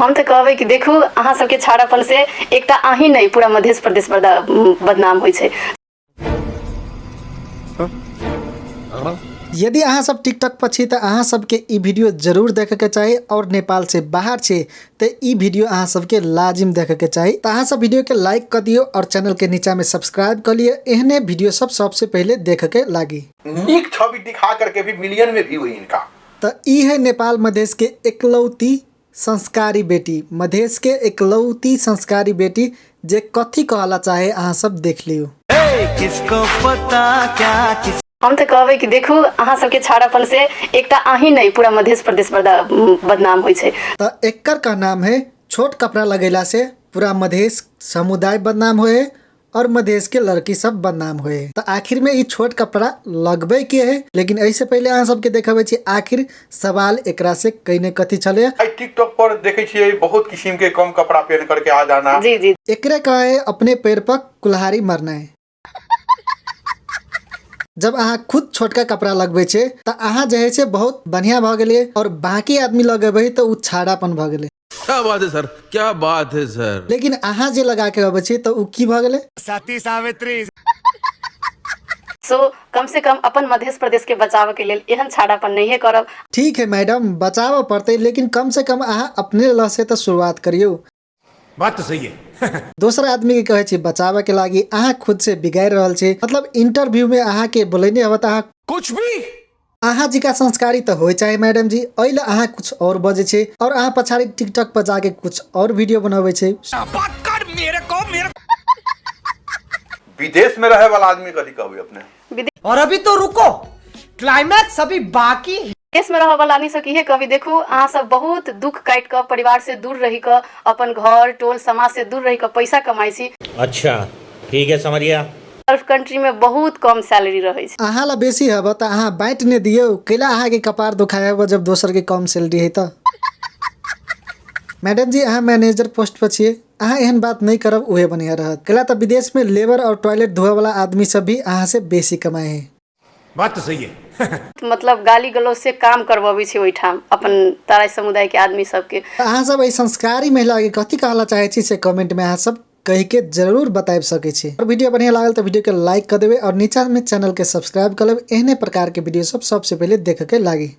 हम तो कहबै कि देखू अहाँ सबके छाड़ापन से एकटा अहीं नहीं पूरा मध्य प्रदेश बदनाम होइ छै। यदि अहाँ सब टिकटॉक पर छी तो अहाँ सबके ई वीडियो जरूर देखे के चाहिए और नेपाल से बाहर छे तो ई वीडियो अहाँ सबके लाजिम देखे के चाहिए। तो अहाँ सब वीडियो के लाइक कर दियो और चैनल के नीचा में सब्सक्राइब कर लिए। एहने वीडियो सब सबसे पहले देखे के लागी। नीक छवि दिखा करके भी मिलियन में व्यू हुई इनका। तो ई है नेपाल मधेश के एकलौती संस्कारी बेटी, मधेश के एकलौती संस्कारी बेटी जे कथी कहला चाहे अहाँ सब देख लियो। किसको पता क्या हम तो कहबै कि देखू अहाँ सबके छाड़ापन से एकटा अहीं नहीं पूरा मध्य प्रदेश बदनाम होइ छै। तो एकर का नाम है छोट कपड़ा लगेला से पूरा मधेश समुदाय बदनाम होए और मधेश के लड़की सब बदनाम होए। तो आखिर में ये छोट कपड़ा लगबे के है, लेकिन ऐसे पहले अहाँ सबके देखाबे छी आखिर सवाल एकरा से कहीं कथी चले। टिकटॉक पर देखे छिए बहुत किस्म के कम कपड़ा पहन करके आ जाना। जी जी एकरे का है अपने पैर पर कुल्हाड़ी मारना है। जब अहाँ खुद छोटका कपड़ा लगबे छे तो अहाँ जे है बहुत बढ़िया भ गेलिए और बाकी आदमी लगेबे तो उ छाड़ापन भ गेले। क्या बात है सर, क्या बात है सर। लेकिन अहाँ जे लगा के अबे छे तो उ की भ गेले? सती सावित्री। सो कम से कम अपन मध्य प्रदेश के बचाव के लिए एहन छाड़ापन नहीं करब। ठीक है मैडम, बचाव पड़ते लेकिन कम से कम अहाँ अपने लह से तो शुरुआत करियो। बात तो सही है। दूसरा आदमी के कहे छी बचावे के लागी अहाँ खुद से बिगाड़ रहल छी। मतलब इंटरव्यू में अहाँ के बोलेने हवा अहाँ कुछ भी अहाँ जी का संस्कारी तो हो चाहे मैडम जी, अइला अहाँ कुछ और बजे छे और अहाँ पछाड़ी टिकटॉक पर जाके कुछ और वीडियो बनावे छे। बात कर मेरे विदेश में रहे वाला आदमी कथी कहबे अपने। और अभी तो रुको, क्लाइमैक्स अभी बाकी है। देश में रह वाला नहीं सकी है कभी देखू अहाँ सब बहुत दुख काट कर परिवार से दूर रही कर अपन घर टोल समाज से दूर रही कर पैसा कमाई छी। अच्छा ठीक है समझ गया। गल्फ कंट्री में बहुत कम सैलरी रहे छै। अहाँ ला बेसी हवा तो अहाँ बांट ने दियो, कैला अहाँ के कपार दुखाया हुआ जब दोसर के कम सैलरी है तो। मैडम जी अहाँ मैनेजर पोस्ट पर छिए, अहाँ एहन बात नहीं करब उहे बढ़िया रहत। कैला तो विदेश में लेबर और टॉयलेट धोए वाला आदमी सब भी अहाँ से बेसी कमाए है। बात तो सही है। मतलब गाली गलौज से काम करवाबी छै ओइठाम अपन ताराई समुदाय के आदमी सबके। अहाँ सब ऐ संस्कारी महिला के कथी कहला चाहे छी से कमेंट में अहाँ सब कह के जरूर बताए सके छी। और वीडियो बढ़िया लागल तो वीडियो के लाइक कर देवे और नीचा में चैनल के सब्सक्राइब कर लेवे। एहने प्रकार के वीडियो सब सबसे पहले देखे के लागी।